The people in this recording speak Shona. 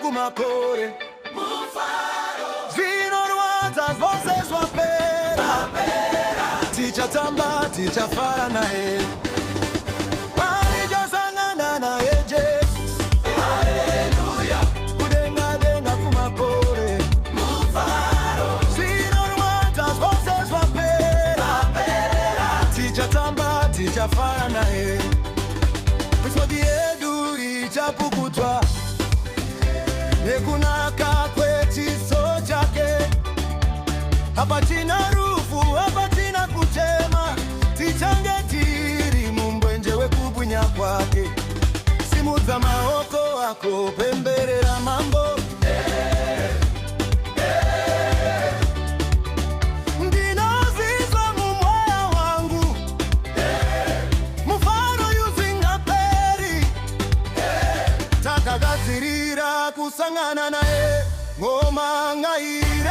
kumakore Zvino Rwanda zvose zvapera Tichatamba tichafara naye Parijosangana naye Jesu Haleluya Kudenga denga kumakore Zvino Rwanda zvose zvapera Tichatamba tichafara naye Misodi yedu ichapukutwa Nekunaka kwechiso chake Hapachina rufu, hapachina kuchema Tichange tiri mumbwenje wekubwinya kwake Simudza maoko ako pemberera mambo Ndinozizwa mumweya wangu Mufaro usingaperi Takagadzirira kusangana naye Ngoma ngai